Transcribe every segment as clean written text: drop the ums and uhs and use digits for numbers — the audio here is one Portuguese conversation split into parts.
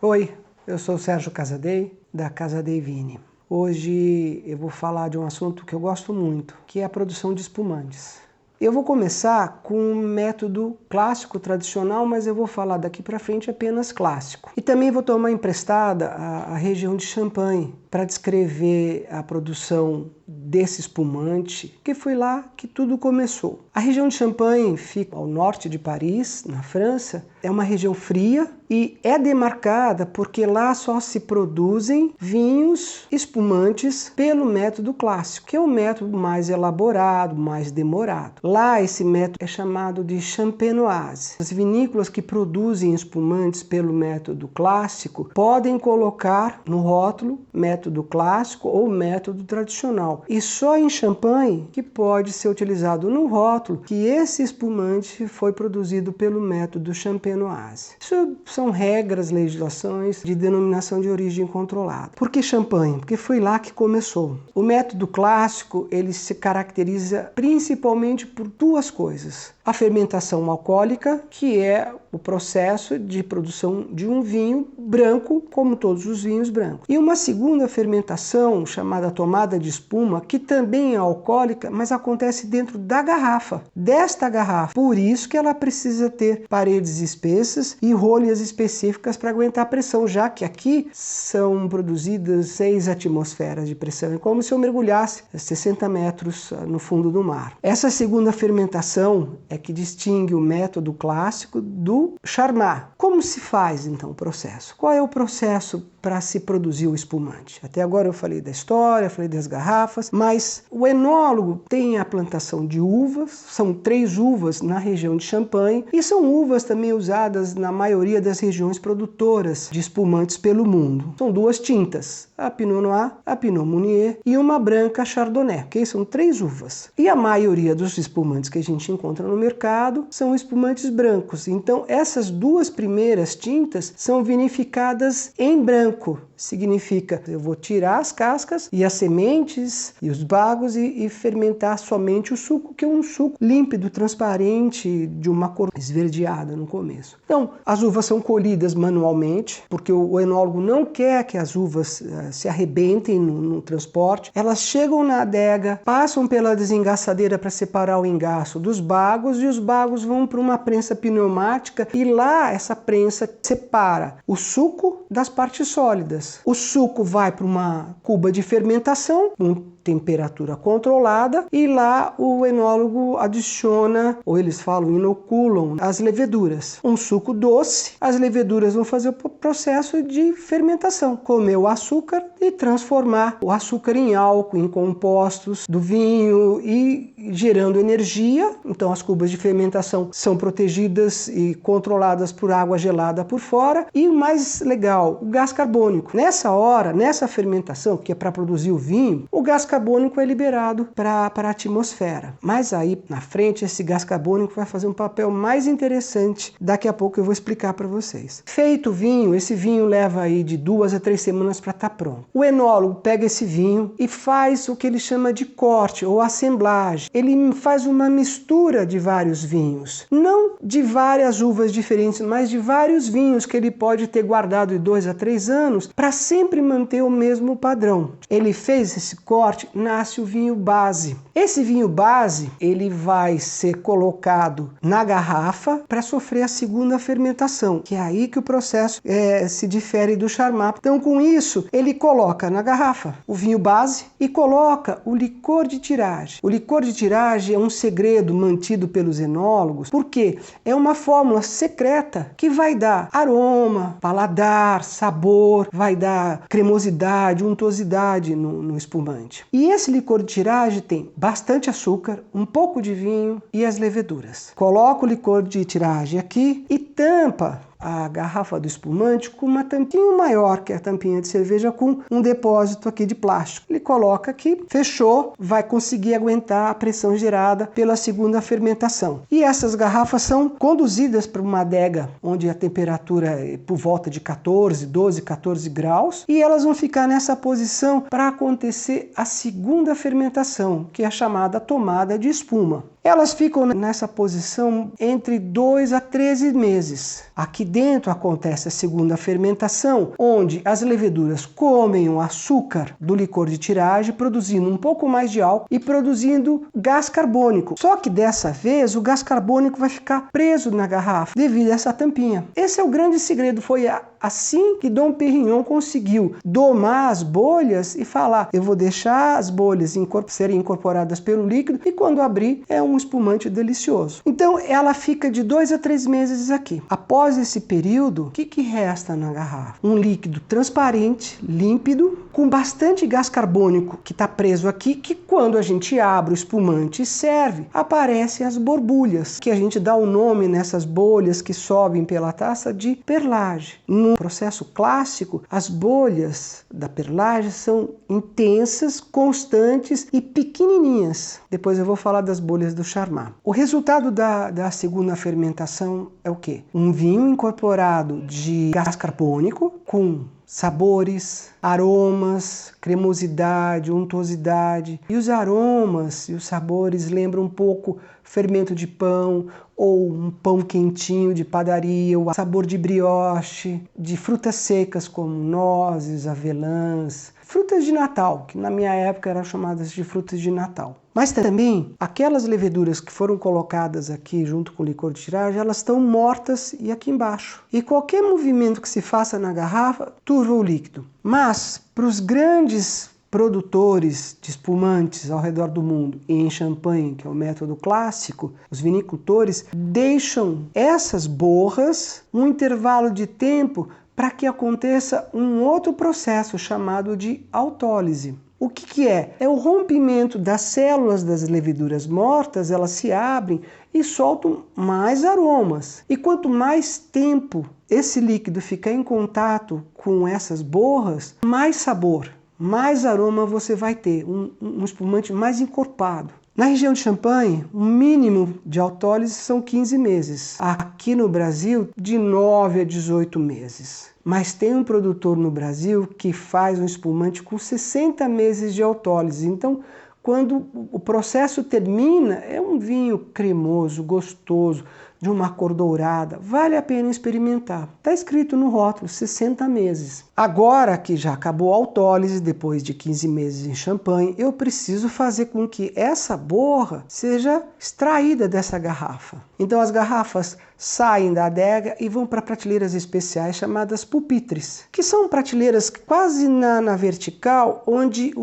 Oi, eu sou o Sérgio Casadei, da Casadei Vini. Hoje eu vou falar de um assunto que eu gosto muito, que é a produção de espumantes. Eu vou começar com um método clássico, tradicional, mas eu vou falar daqui para frente apenas clássico. E também vou tomar emprestada a região de Champagne para descrever a produção desse espumante, que foi lá que tudo começou. A região de Champagne fica ao norte de Paris, na França. É uma região fria e é demarcada porque lá só se produzem vinhos espumantes pelo método clássico, que é o método mais elaborado, mais demorado. Lá esse método é chamado de champenoise. As vinícolas que produzem espumantes pelo método clássico podem colocar no rótulo método clássico ou método tradicional. E só em Champagne que pode ser utilizado no rótulo que esse espumante foi produzido pelo método champenoise. Isso são regras, legislações de denominação de origem controlada. Por que Champagne? Porque foi lá que começou. O método clássico, ele se caracteriza principalmente por duas coisas. A fermentação alcoólica, que é o processo de produção de um vinho branco, como todos os vinhos brancos. E uma segunda fermentação, chamada tomada de espuma, que também é alcoólica, mas acontece dentro da garrafa, desta garrafa. Por isso que ela precisa ter paredes espessas e rolhas específicas para aguentar a pressão, já que aqui são produzidas 6 atmosferas de pressão. É como se eu mergulhasse 60 metros no fundo do mar. Essa segunda fermentação é que distingue o método clássico do Charmat. Como se faz então o processo? Qual é o processo para se produzir o espumante? Até agora eu falei da história, falei das garrafas, mas o enólogo tem a plantação de uvas, são 3 uvas na região de Champagne, e são uvas também usadas na maioria das regiões produtoras de espumantes pelo mundo. São 2 tintas, a Pinot Noir, a Pinot Meunier e uma branca Chardonnay, ok? São 3 uvas. E a maioria dos espumantes que a gente encontra no mercado são espumantes brancos. Então essas 2 primeiras tintas são vinificadas em branco. Significa, eu vou tirar as cascas e as sementes e os bagos e fermentar somente o suco, que é um suco límpido, transparente, de uma cor esverdeada no começo. Então, as uvas são colhidas manualmente, porque o enólogo não quer que as uvas se arrebentem no transporte. Elas chegam na adega, passam pela desengaçadeira para separar o engaço dos bagos, e os bagos vão para uma prensa pneumática, e lá essa prensa separa o suco das partes sólidas. O suco vai para uma cuba de fermentação, com temperatura controlada, e lá o enólogo adiciona, ou eles falam inoculam, as leveduras. Um suco doce, as leveduras vão fazer o processo de fermentação, comer o açúcar e transformar o açúcar em álcool, em compostos do vinho e gerando energia. Então as cubas de fermentação são protegidas e controladas por água gelada por fora. E o mais legal, o gás carbônico. Nessa hora, nessa fermentação, que é para produzir o vinho, o gás carbônico é liberado para a atmosfera. Mas aí na frente esse gás carbônico vai fazer um papel mais interessante. Daqui a pouco eu vou explicar para vocês. Feito o vinho, esse vinho leva aí de 2 a 3 semanas para estar pronto. O enólogo pega esse vinho e faz o que ele chama de corte ou assemblagem. Ele faz uma mistura de vários vinhos. Não de várias uvas diferentes, mas de vários vinhos que ele pode ter guardado de 2 a 3 anos para sempre manter o mesmo padrão. Ele fez esse corte, nasce o vinho base. Esse vinho base, ele vai ser colocado na garrafa para sofrer a segunda fermentação, que é aí que o processo se difere do Charmat. Então, com isso, ele coloca na garrafa o vinho base e coloca o licor de tiragem. O licor de tiragem é um segredo mantido pelos enólogos, porque é uma fórmula secreta que vai dar aroma, paladar, sabor, vai dar cremosidade, untuosidade no espumante. E esse licor de tiragem tem bastante açúcar, um pouco de vinho e as leveduras. Coloca o licor de tiragem aqui e tampa a garrafa do espumante com uma tampinha maior que a tampinha de cerveja, com um depósito aqui de plástico. Ele coloca aqui, fechou, vai conseguir aguentar a pressão gerada pela segunda fermentação. E essas garrafas são conduzidas para uma adega onde a temperatura é por volta de 12, 14 graus, e elas vão ficar nessa posição para acontecer a segunda fermentação, que é a chamada tomada de espuma. Elas ficam nessa posição entre 2 a 13 meses. Aqui dentro acontece a segunda fermentação, onde as leveduras comem o açúcar do licor de tiragem, produzindo um pouco mais de álcool e produzindo gás carbônico. Só que dessa vez o gás carbônico vai ficar preso na garrafa devido a essa tampinha. Esse é o grande segredo, foi assim que Dom Pérignon conseguiu domar as bolhas e falar: eu vou deixar as bolhas serem incorporadas pelo líquido e quando abrir é um espumante delicioso. Então ela fica de 2 a 3 meses aqui. Após esse período, o que resta na garrafa? Um líquido transparente, límpido, com bastante gás carbônico que está preso aqui, que quando a gente abre o espumante e serve, aparecem as borbulhas, que a gente dá o nome nessas bolhas que sobem pela taça de perlage. No processo clássico, as bolhas da perlage são intensas, constantes e pequenininhas. Depois eu vou falar das bolhas do Charmat. O resultado da segunda fermentação é o quê? Um vinho incorporado de gás carbônico com sabores, aromas, cremosidade, untuosidade. E os aromas e os sabores lembram um pouco fermento de pão ou um pão quentinho de padaria, o sabor de brioche, de frutas secas como nozes, avelãs, frutas de Natal, que na minha época eram chamadas de frutas de Natal. Mas também, aquelas leveduras que foram colocadas aqui junto com o licor de tiragem, elas estão mortas e aqui embaixo. E qualquer movimento que se faça na garrafa, turva o líquido. Mas, para os grandes produtores de espumantes ao redor do mundo e em champanhe, que é o método clássico, os vinicultores deixam essas borras um intervalo de tempo para que aconteça um outro processo chamado de autólise. O que é? É o rompimento das células das leveduras mortas, elas se abrem e soltam mais aromas. E quanto mais tempo esse líquido ficar em contato com essas borras, mais sabor, mais aroma você vai ter, um espumante mais encorpado. Na região de Champagne, o mínimo de autólise são 15 meses. Aqui no Brasil, de 9 a 18 meses. Mas tem um produtor no Brasil que faz um espumante com 60 meses de autólise. Então, quando o processo termina, é um vinho cremoso, gostoso, de uma cor dourada. Vale a pena experimentar. Está escrito no rótulo, 60 meses. Agora que já acabou a autólise, depois de 15 meses em champanhe, eu preciso fazer com que essa borra seja extraída dessa garrafa. Então as garrafas saem da adega e vão para prateleiras especiais chamadas pupitres, que são prateleiras quase na vertical, onde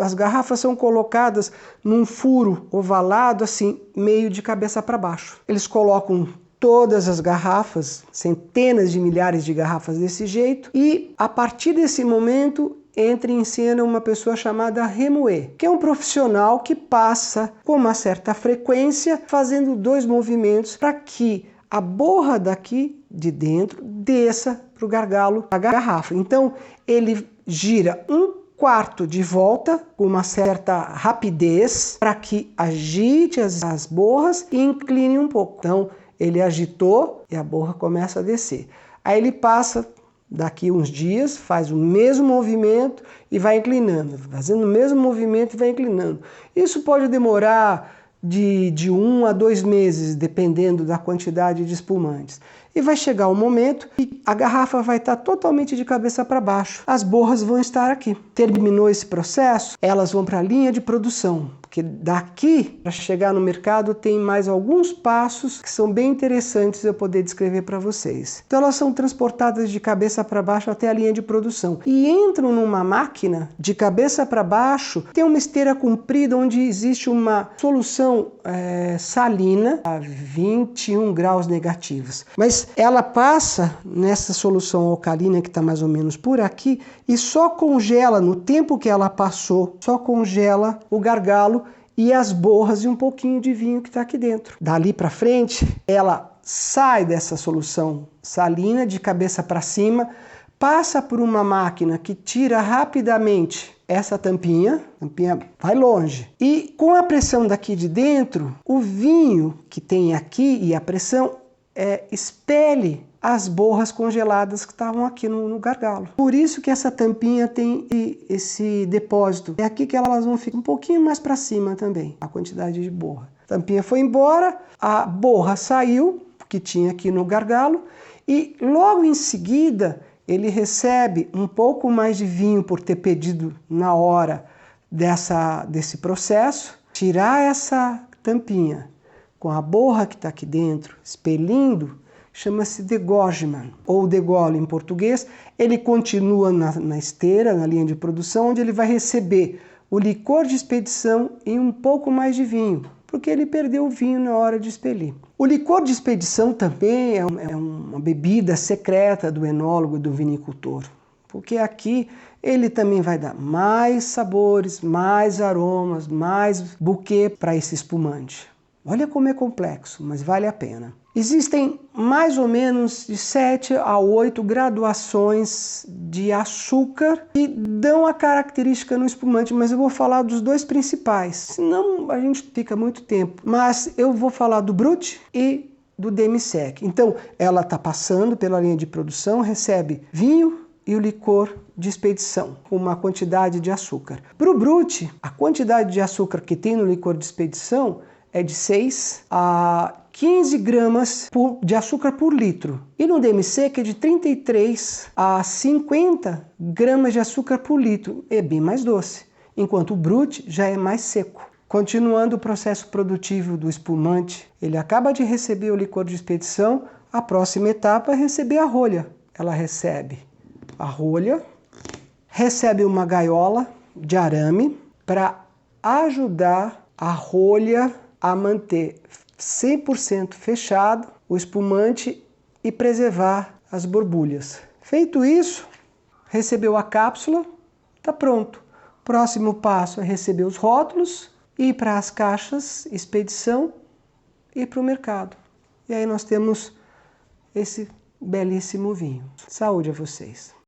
as garrafas são colocadas num furo ovalado, assim, meio de cabeça para baixo. Eles colocam todas as garrafas, centenas de milhares de garrafas desse jeito, e a partir desse momento entra em cena uma pessoa chamada remoer, que é um profissional que passa com uma certa frequência fazendo 2 movimentos para que a borra daqui de dentro desça para o gargalo da garrafa. Então ele gira 1/4 de volta com uma certa rapidez para que agite as borras e incline um pouco. Então ele agitou e a borra começa a descer. Aí ele passa daqui uns dias, faz o mesmo movimento e vai inclinando, fazendo o mesmo movimento e vai inclinando. Isso pode demorar de 1 a 2 meses, dependendo da quantidade de espumantes. E vai chegar um momento que a garrafa vai estar totalmente de cabeça para baixo. As borras vão estar aqui. Terminou esse processo, elas vão para a linha de produção. Porque daqui, para chegar no mercado, tem mais alguns passos que são bem interessantes eu poder descrever para vocês. Então elas são transportadas de cabeça para baixo até a linha de produção. E entram numa máquina de cabeça para baixo, tem uma esteira comprida onde existe uma solução salina a 21 graus negativos. Mas ela passa nessa solução alcalina que está mais ou menos por aqui e só congela, no tempo que ela passou, só congela o gargalo e as borras e um pouquinho de vinho que está aqui dentro. Dali para frente, ela sai dessa solução salina de cabeça para cima, passa por uma máquina que tira rapidamente essa tampinha vai longe. E com a pressão daqui de dentro, o vinho que tem aqui e a pressão expele as borras congeladas que estavam aqui no gargalo. Por isso que essa tampinha tem esse depósito. É aqui que elas vão ficar um pouquinho mais para cima também, a quantidade de borra. A tampinha foi embora, a borra saiu, que tinha aqui no gargalo, e logo em seguida ele recebe um pouco mais de vinho por ter pedido na hora desse processo. Tirar essa tampinha com a borra que está aqui dentro, expelindo, chama-se degorgement, ou degole em português. Ele continua na esteira, na linha de produção, onde ele vai receber o licor de expedição e um pouco mais de vinho, porque ele perdeu o vinho na hora de expelir. O licor de expedição também é uma bebida secreta do enólogo e do vinicultor, porque aqui ele também vai dar mais sabores, mais aromas, mais buquê para esse espumante. Olha como é complexo, mas vale a pena. Existem mais ou menos de 7 a 8 graduações de açúcar que dão a característica no espumante, mas eu vou falar dos dois principais, senão a gente fica muito tempo. Mas eu vou falar do Brut e do Demi-Sec. Então, ela está passando pela linha de produção, recebe vinho e o licor de expedição, com uma quantidade de açúcar. Para o Brut, a quantidade de açúcar que tem no licor de expedição é de 6 a 15 gramas de açúcar por litro. E no Demi-Sec é de 33 a 50 gramas de açúcar por litro. É bem mais doce, enquanto o Brut já é mais seco. Continuando o processo produtivo do espumante, ele acaba de receber o licor de expedição, a próxima etapa é receber a rolha. Ela recebe a rolha, recebe uma gaiola de arame para ajudar a rolha a manter 100% fechado o espumante e preservar as borbulhas. Feito isso, recebeu a cápsula, está pronto. Próximo passo é receber os rótulos, ir para as caixas, expedição e para o mercado. E aí nós temos esse belíssimo vinho. Saúde a vocês!